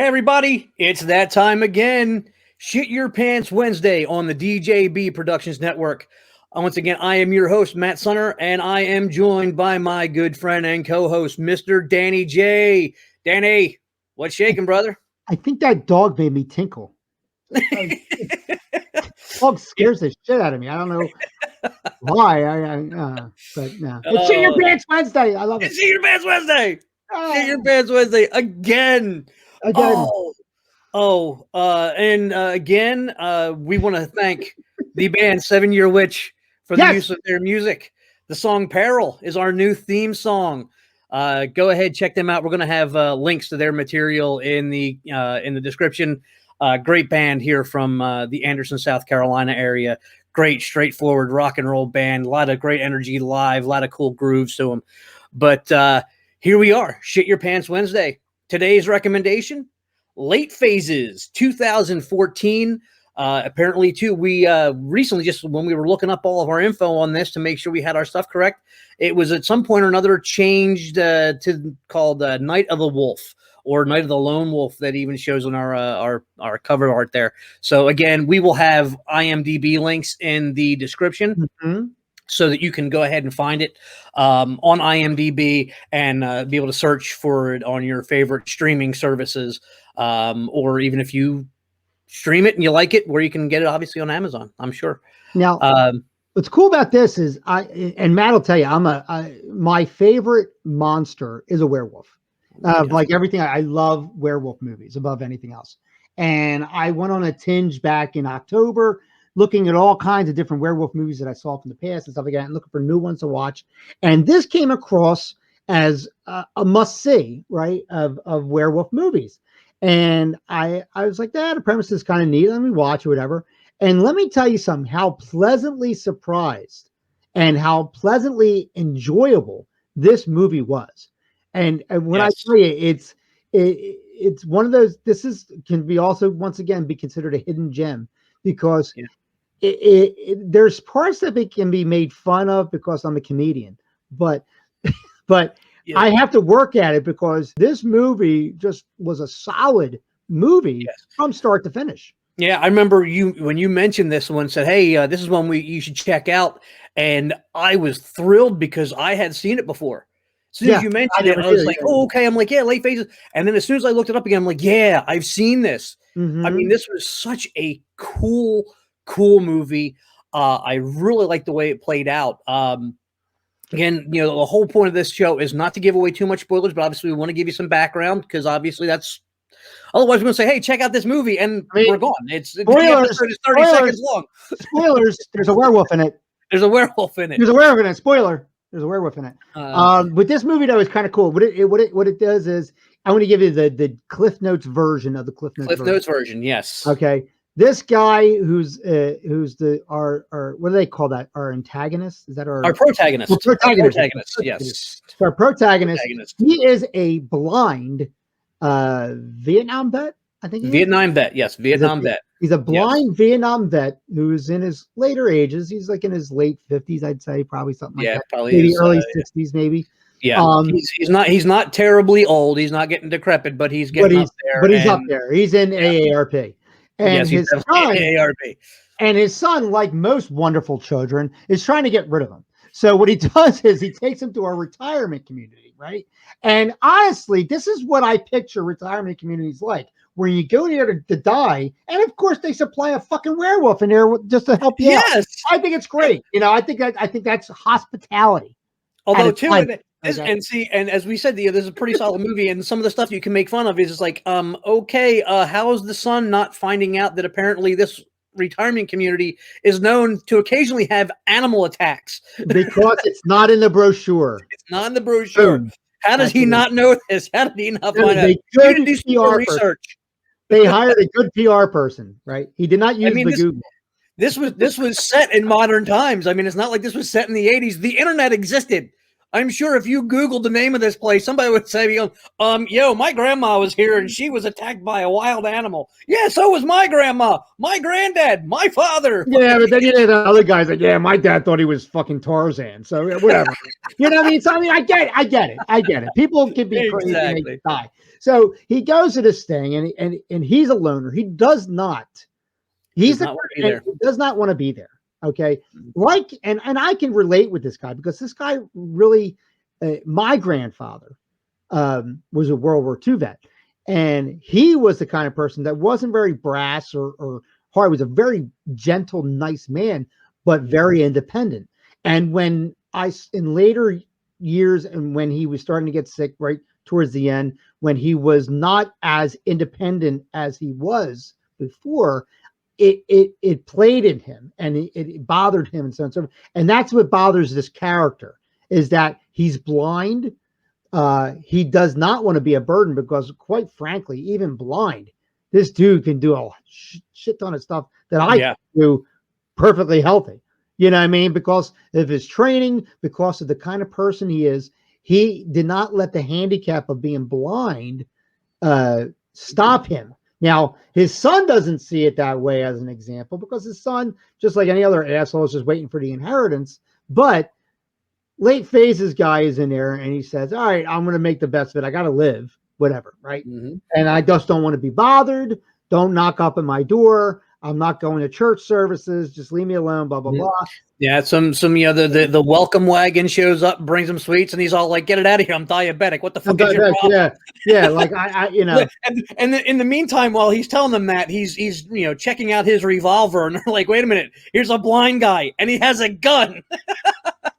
Hey, everybody, it's that time again. Shit Your Pants Wednesday on the DJB Productions Network. Once again, I am your host, Matt Sunner, and I am joined by my good friend and co-host, Mr. Danny J. Danny, what's shaking, brother? I think that dog made me tinkle. Dog scares the shit out of me. I don't know why. But no. It's Shit Your Pants Wednesday. I love it. It's Shit Your Pants Wednesday. Shit Your Pants Wednesday again. Again. Again, we want to thank the band 7 Year Witch for the use of their music. The song Peril is our new theme song. Go ahead, check them out. We're going to have links to their material in the description. Great band here from the Anderson, South Carolina area. Great, straightforward rock and roll band. A lot of great energy live, a lot of cool grooves to them. But here we are, Shit Your Pants Wednesday. Today's recommendation, Late Phases 2014. Apparently, too, we recently, just when we were looking up all of our info on this to make sure we had our stuff correct, it was at some point or another changed to called Night of the Wolf or Night of the Lone Wolf. That even shows on our cover art there. So again, we will have IMDb links in the description. Mm-hmm. So that you can go ahead and find it on IMDb and be able to search for it on your favorite streaming services, or even if you stream it and you like it, where you can get it obviously on Amazon, I'm sure. Now, what's cool about this is and Matt will tell you, my favorite monster is a werewolf. Like everything, I love werewolf movies above anything else. And I went on a tinge back in October, looking at all kinds of different werewolf movies that I saw from the past and stuff like that, and looking for new ones to watch. And this came across as a must-see, right, of werewolf movies. And I was like, the premise is kind of neat. Let me watch or whatever. And let me tell you something, how pleasantly surprised and how pleasantly enjoyable this movie was. And when I tell you, it's one of those, can be also, once again, be considered a hidden gem because there's parts that can be made fun of because I'm a comedian, but I have to work at it because this movie just was a solid movie from start to finish. Yeah, I remember when you mentioned this one, said, "Hey, this is one you should check out," and I was thrilled because I had seen it before. As soon as you mentioned it, I was like, "Oh, okay." I'm like, "Yeah, Late Phases," and then as soon as I looked it up again, I'm like, "Yeah, I've seen this." Mm-hmm. I mean, this was such a cool movie. I really like the way it played out. Again, the whole point of this show is not to give away too much spoilers, but obviously we want to give you some background because obviously otherwise we're going to say, hey, check out this movie, and we're gone. Spoilers, the episode is 30 seconds long. Spoilers, there's a werewolf in it. There's a werewolf in it. There's a werewolf in it. Spoiler, there's a werewolf in it. With this movie, though, it's kind of cool. What it does is, I want to give you the Cliff Notes version of the Cliff Notes version, yes. Okay. This guy who's our what do they call that? Our antagonist? Is that our protagonist? Our protagonist, yes. So our protagonist. He is a blind Vietnam vet. I think Vietnam vet. Yes, Vietnam vet. He's a blind Vietnam vet who's in his later ages. He's like in his late 50s, I'd say, probably something like that. Probably maybe early 60s, maybe. Yeah, he's not terribly old. He's not getting decrepit, but he's getting up there. But he's up there. He's in AARP. And his son, like most wonderful children, is trying to get rid of him. So what he does is he takes him to a retirement community, right? And honestly, this is what I picture retirement communities like, where you go there to die, and of course they supply a fucking werewolf in there just to help you out. I think it's great. I think that's hospitality. Although too, and as we said, this is a pretty solid movie, and some of the stuff you can make fun of is just like, how is the son not finding out that apparently this retirement community is known to occasionally have animal attacks? Because it's not in the brochure. It's not in the brochure. Boom. How does he not know this? How did he not find out? He didn't do some research. They hired a good PR person, right? He did not use Google. This was set in modern times. I mean, it's not like this was set in the 80s. The internet existed. I'm sure if you Googled the name of this place, somebody would say, yo, my grandma was here and she was attacked by a wild animal. Yeah, so was my grandma, my granddad, my father. Yeah, but then the other guy's like, yeah, my dad thought he was fucking Tarzan. So whatever. You know what I mean? So I mean, I get it. People can be crazy and they die. So he goes to this thing and he's a loner. He does not. He does not want to be there. Okay. And I can relate with this guy because this guy really, my grandfather was a World War II vet. And he was the kind of person that wasn't very brass or hard. He was a very gentle, nice man, but very independent. And when in later years, and when he was starting to get sick right towards the end, when he was not as independent as he was before, it played in him and it bothered him and so on and so forth. And that's what bothers this character, is that he's blind. He does not want to be a burden because, quite frankly, even blind, this dude can do a shit ton of stuff that I can do perfectly healthy. You know what I mean? Because of his training, because of the kind of person he is, he did not let the handicap of being blind stop him. Now, his son doesn't see it that way, as an example, because his son, just like any other asshole, is just waiting for the inheritance. But late phases guy is in there and he says, all right, I'm going to make the best of it. I got to live, whatever. Right. Mm-hmm. And I just don't want to be bothered. Don't knock up at my door. I'm not going to church services. Just leave me alone, blah, blah, blah. Yeah. The welcome wagon shows up, brings him sweets, and he's all like, get it out of here. I'm diabetic. What the fuck is your problem? Yeah. Like and in the meantime, while he's telling them that, he's checking out his revolver, and they're like, wait a minute, here's a blind guy and he has a gun.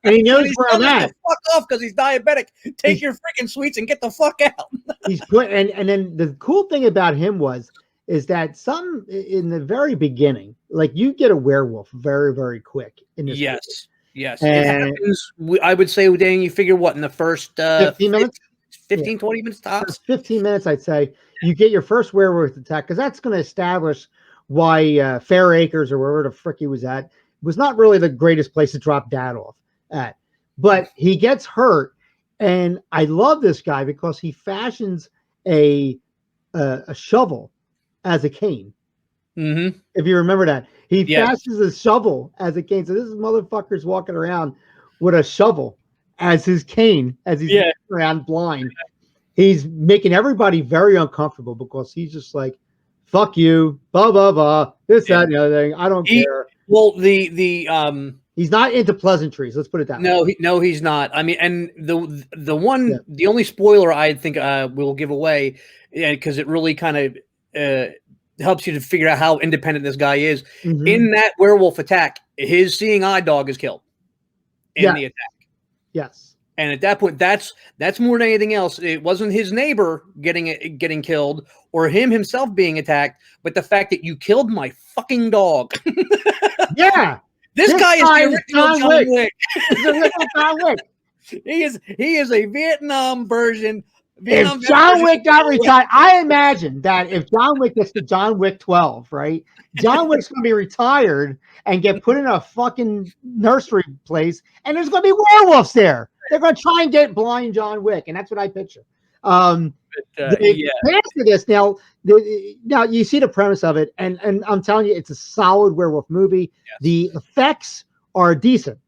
And he knows where I'm at. Fuck off, because he's diabetic. Take your freaking sweets and get the fuck out. And then the cool thing about him is that in the very beginning, like, you get a werewolf very, very quick in this movie. Yes. And it happens, I would say, Dan, you figure what, in the first 15 minutes? 20 minutes tops? 15 minutes, I'd say. You get your first werewolf attack, because that's going to establish why Fair Acres, or wherever the frick he was at, was not really the greatest place to drop Dad off at. But he gets hurt, and I love this guy because he fashions a shovel as a cane. Mm-hmm. If you remember that, he fashions a shovel as a cane. So this motherfucker's walking around with a shovel as his cane, as he's walking around blind. He's making everybody very uncomfortable because he's just like, fuck you, blah, blah, blah, this, that, and the other thing. I don't care. Well, he's not into pleasantries. Let's put it that way. No, he's not. I mean, and the only spoiler I think we'll give away, because it really kind of helps you to figure out how independent this guy is. Mm-hmm. In that werewolf attack, his seeing eye dog is killed in the attack. Yes. And at that point, that's more than anything else. It wasn't his neighbor getting killed or him himself being attacked, but the fact that you killed my fucking dog. Yeah. This guy is the original John Wick. He's the original John Wick. He is a Vietnam version. If John Wick got retired, I imagine that if John Wick gets to John Wick 12, right? John Wick's going to be retired and get put in a fucking nursery place, and there's going to be werewolves there. They're going to try and get blind John Wick, and that's what I picture. This now you see the premise of it, and I'm telling you, it's a solid werewolf movie. Yes. The effects are decent.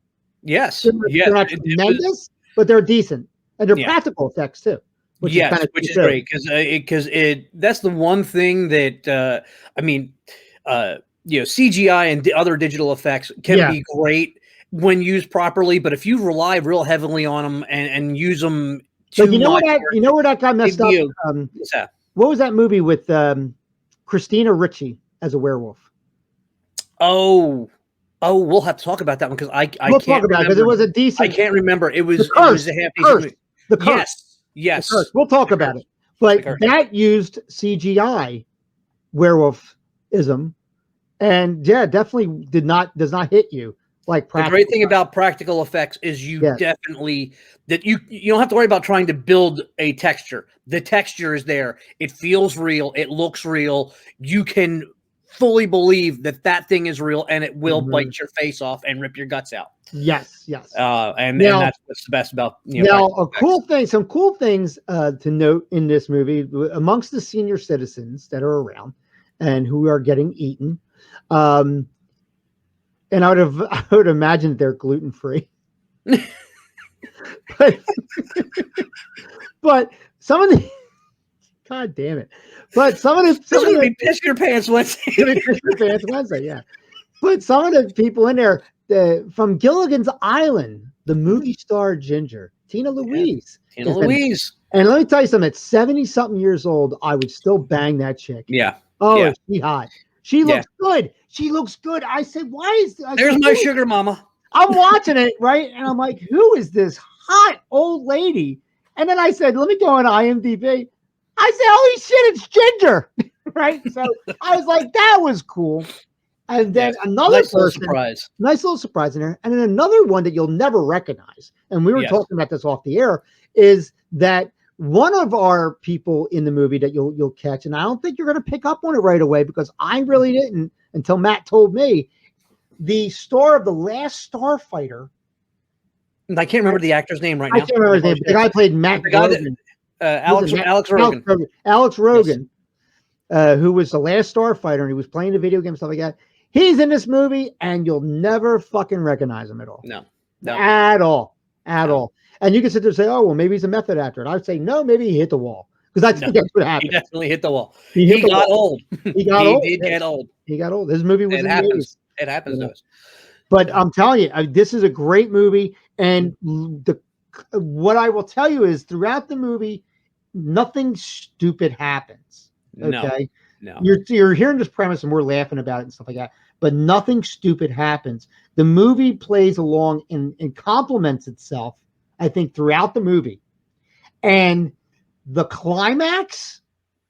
Yes, they're not tremendous, but they're decent, and they're practical effects too. Which is great, because that's the one thing that CGI and other digital effects can be great when used properly, but if you rely real heavily on them and use them too much, where that guy messed up. What was that movie with Christina Ricci as a werewolf? Oh, we'll have to talk about that one because I can't talk about it because it was a decent. I can't remember. It was a half decent movie. The Curse. Yes. We'll talk about it. But that used CGI werewolfism, and definitely does not hit you like practical. The great thing about practical effects is you definitely you don't have to worry about trying to build a texture. The texture is there. It feels real. It looks real. You can fully believe that thing is real and it will Mhm. bite your face off and rip your guts out. Yes, yes. And Now- that's what's the best about Now, practical some cool things to note in this movie amongst the senior citizens that are around and who are getting eaten. And I would imagine they're gluten free. but some of the God damn it! But some of the piss your pants Wednesday. Piss your pants Wednesday, yeah. But some of the people in there from Gilligan's Island, the movie star Ginger, Tina Louise. Tina Louise. And let me tell you something, at 70-something years old, I would still bang that chick. Yeah. Oh, yeah. Is she hot? She looks good. She looks good. I said, why is there's my sugar mama? I'm watching it, right? And I'm like, who is this hot old lady? And then I said, let me go on IMDb. I said, holy shit, it's Ginger. Right? So I was like, that was cool. And then another nice little surprise in there. And then another one that you'll never recognize. And we were talking about this off the air, is that one of our people in the movie that you'll catch, and I don't think you're going to pick up on it right away because I really didn't until Matt told me, the star of The Last Starfighter. I can't remember the actor's name right now. I can't remember his name. The guy played Matt Rogan. Alex Rogan. Alex Rogan, who was The Last Starfighter, and he was playing the video game, stuff like that. He's in this movie, and you'll never fucking recognize him at all. No. At all. And you can sit there and say, oh, well, maybe he's a method actor. And I would say, no, maybe he hit the wall. Because I think that's what happened. He definitely hit the wall. He got old. He got old. He did get old. He got old. This movie was happens. It happens to us. But I'm telling you, this is a great movie. And what I will tell you is throughout the movie, nothing stupid happens. Okay. No. You're hearing this premise and we're laughing about it and stuff like that. But nothing stupid happens. The movie plays along and complements itself, I think, throughout the movie. And the climax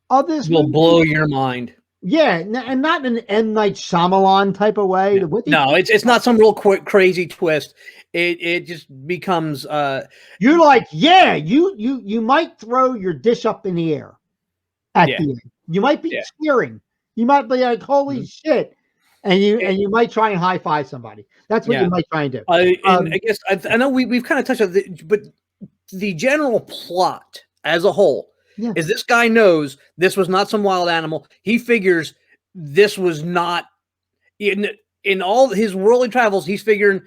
of this will blow your mind. Yeah, and not in an M. Night Shyamalan type of way. No, it's not some real quick crazy twist. It just becomes you're like, yeah, you might throw your dish up in the air at the end. You might be cheering. You might be like, holy shit. And you might try and high five somebody. That's what you might try and do. I guess I know we've kind of touched on it, but the general plot as a whole is this guy knows this was not some wild animal. He figures this was not in all his worldly travels. He's figuring,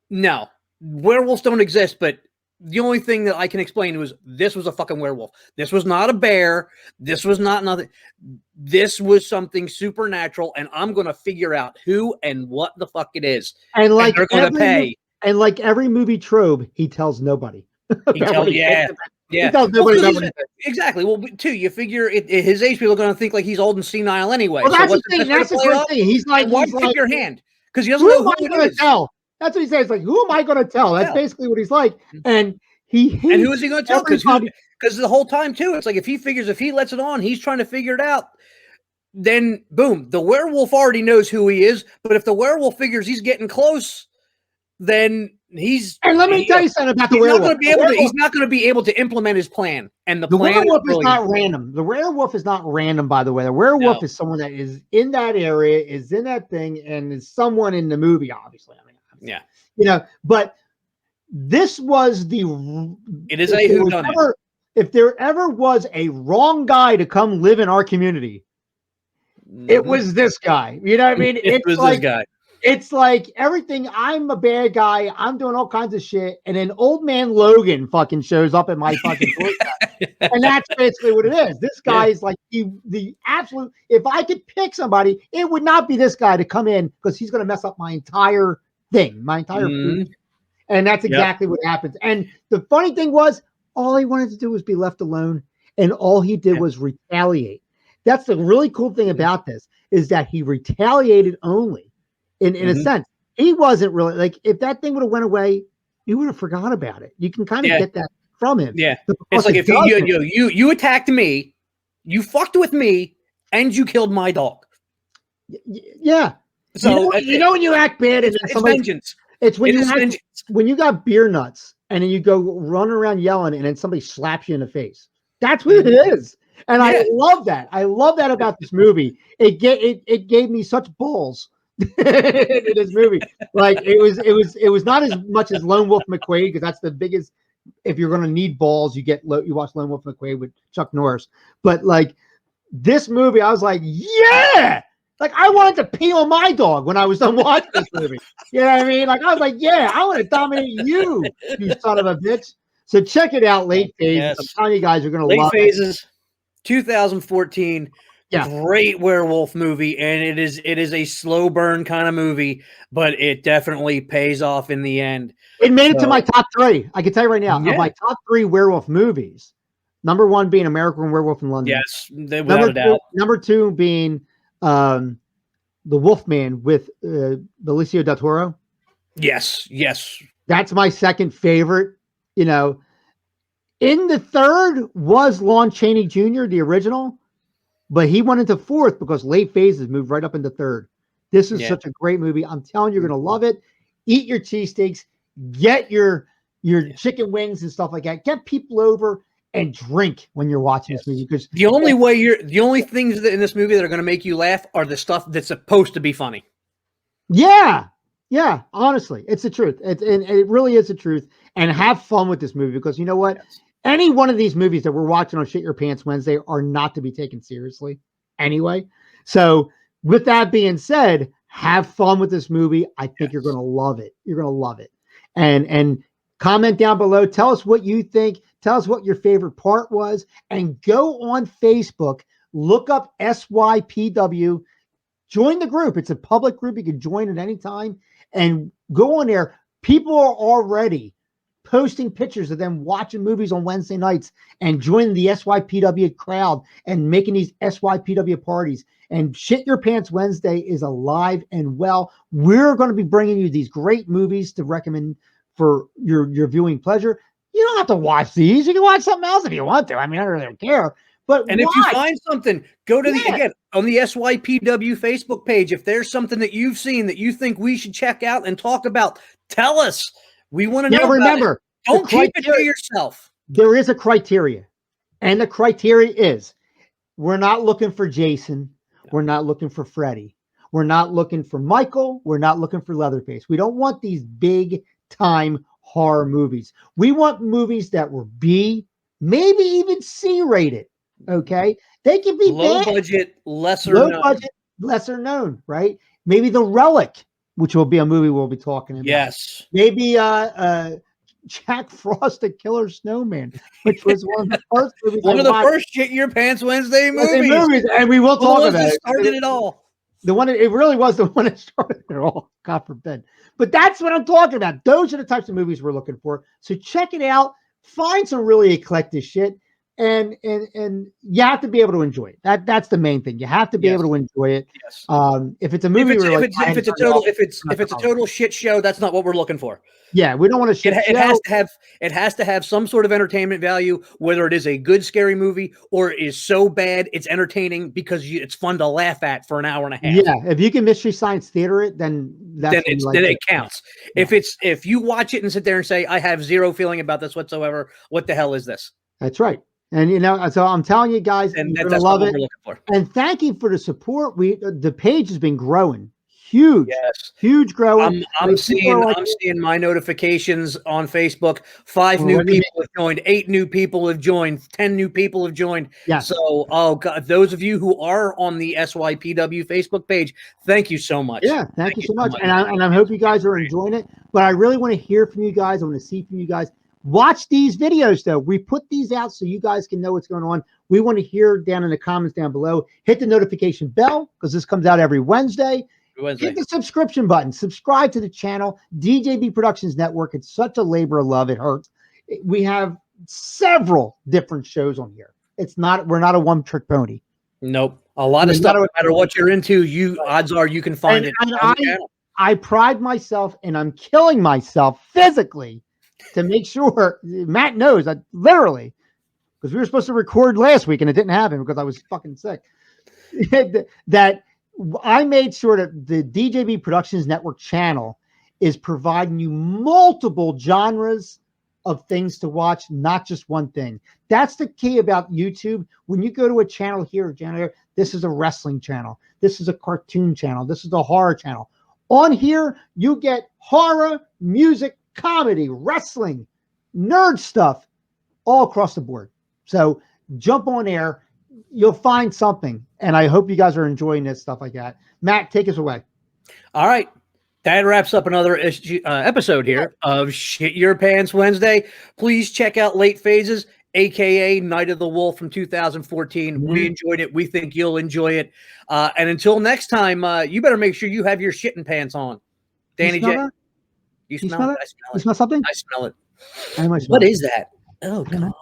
no, werewolves don't exist, but the only thing that I can explain was this was a fucking werewolf. This was not a bear. This was not nothing. This was something supernatural, and I'm going to figure out who and what the fuck it is. And like they're going to pay. And like every movie trope, he tells nobody. He tells, He tells nobody about what he thinks. Exactly. Well, too, you figure his age people are going to think like he's old and senile anyway. Well, that's the thing. That's the great thing. He's like, why pick your hand? Because he doesn't know who it is. Tell? That's what he says. Like, who am I going to tell? That's basically what he's like. And who is he going to tell? Because the whole time too, it's like if he lets it on, he's trying to figure it out. Then boom, the werewolf already knows who he is. But if the werewolf figures he's getting close, then he's. And let me tell you something about the werewolf. He's not going to be able to implement his plan. And the plan werewolf is not random. The werewolf is not random, by the way. The werewolf is someone that is in that area, is in that thing, and is someone in the movie. Obviously, but. This was it is a whodunit. If there ever was a wrong guy to come live in our community, it was this guy. You know what I mean? It was like, this guy. It's like everything. I'm a bad guy. I'm doing all kinds of shit. And then old man Logan fucking shows up at my fucking doorstep. And that's basically what it is. This guy is like the absolute, if I could pick somebody, it would not be this guy to come in because he's going to mess up my entire thing, my entire food. And that's exactly what happens. And the funny thing was, all he wanted to do was be left alone. And all he did was retaliate. That's the really cool thing about this, is that he retaliated only in a sense. He wasn't really like, if that thing would have went away, you would have forgot about it. You can kind of get that from him. Yeah. It's like if you attacked me, you fucked with me, and you killed my dog. Yeah. So you know when you act bad and it's vengeance. It's when you got beer nuts and then you go run around yelling and then somebody slaps you in the face. That's what it is. And Yeah. I love that. I love that about this movie. It gave me such balls in this movie. Like it was not as much as Lone Wolf McQuade, because that's the biggest. If you're going to need balls, you watch Lone Wolf McQuade with Chuck Norris. But like this movie, I was like, yeah. Like I wanted to pee on my dog when I was done watching this movie. You know what I mean? Like I was like, yeah, I want to dominate you, you son of a bitch. So check it out, Late Phases. Yes. I'm telling you guys, you're going to Late love Phases, 2014. Yeah. Great werewolf movie, and it is a slow burn kind of movie, but it definitely pays off in the end. It made it to my top 3. I can tell you right now, Yeah. of my top 3 werewolf movies, number 1 being American Werewolf in London. Yes, without a doubt. Number 2 being The Wolfman with Benicio del Toro. Yes, yes. That's my second favorite. You know, in the third was Lon Chaney Jr., the original, but he went into fourth because Late Phases moved right up into third. This is such a great movie. I'm telling you, you're going to love it. Eat your cheesesteaks, get your chicken wings and stuff like that. Get people over and drink when you're watching this movie, because the only things that in this movie that are going to make you laugh are the stuff that's supposed to be funny. Yeah, honestly, it's the truth. And it really is the truth. And have fun with this movie, because you know what? Yes. Any one of these movies that we're watching on Shit Your Pants Wednesday are not to be taken seriously anyway. So with that being said, have fun with this movie. I think you're going to love it. You're going to love it. And comment down below. Tell us what you think. Tell us what your favorite part was. And go on Facebook. Look up SYPW. Join the group. It's a public group. You can join at any time. And go on there. People are already posting pictures of them watching movies on Wednesday nights and joining the SYPW crowd and making these SYPW parties. And Shit Your Pants Wednesday is alive and well. We're going to be bringing you these great movies to recommend for your viewing pleasure. You don't have to watch these. You can watch something else if you want to. I mean, I really don't care. But if you find something, go to again on the SYPW Facebook page. If there's something that you've seen that you think we should check out and talk about, tell us. We want to know. Remember, don't keep it to yourself. There is a criteria, and the criteria is: we're not looking for Jason, we're not looking for Freddy, we're not looking for Michael, we're not looking for Leatherface. We don't want these big time horror movies. We want movies that were B, maybe even C rated. Okay, they can be low budget, lesser known, right? Maybe The Relic, which will be a movie we'll be talking about. Yes. Maybe Jack Frost, the Killer Snowman, which was one of the first movies. One of the first Shit Your Pants Wednesday movies. And we will talk about it. Started it all. It really was the one that started it all. God forbid. But that's what I'm talking about. Those are the types of movies we're looking for. So check it out. Find some really eclectic shit. And you have to be able to enjoy it. That's the main thing. You have to be able to enjoy it. Yes. If it's a movie, if it's a total shit show, that's not what we're looking for. Yeah, we don't want to shit show. It has to have some sort of entertainment value, whether it is a good scary movie or it is so bad it's entertaining because it's fun to laugh at for an hour and a half. Yeah, if you can Mystery Science Theater it, then it counts. Yeah. If you watch it and sit there and say, I have zero feeling about this whatsoever, what the hell is this? That's right. And so I'm telling you guys, and you're gonna love it. And thank you for the support. The page has been growing, huge, huge growing. I'm seeing my notifications on Facebook. 5 new people have joined, 8 new people have joined, 10 new people have joined. Yeah. So, oh God, those of you who are on the SYPW Facebook page, thank you so much. Yeah, thank you so much. And I hope you guys are enjoying it. But I really want to hear from you guys. I want to see from you guys. Watch these videos, though. We put these out so you guys can know what's going on. We want to hear down in the comments down below. Hit the notification bell because this comes out every Wednesday. Hit the subscription button. Subscribe to the channel, DJB Productions Network. It's such a labor of love. It hurts. We have several different shows on here. We're not a one-trick pony. Nope. A lot of stuff, no matter what you're into, odds are you can find it. I pride myself, and I'm killing myself physically to make sure Matt knows that literally, because we were supposed to record last week and it didn't happen because I was fucking sick, that I made sure that the DJB Productions Network channel is providing you multiple genres of things to watch, not just one thing. That's the key about YouTube. When you go to a channel here, this is a wrestling channel. This is a cartoon channel. This is a horror channel. On here, you get horror, music, comedy, wrestling, nerd stuff, all across the board. So jump on there. You'll find something. And I hope you guys are enjoying this stuff like that. Matt, take us away. All right. That wraps up another episode here of Shit Your Pants Wednesday. Please check out Late Phases, a.k.a. Night of the Wolf from 2014. We enjoyed it. We think you'll enjoy it. And until next time, you better make sure you have your shitting pants on. Danny J. You smell it? I smell it. You smell something? I smell it. I smell What it. is that? Oh, God.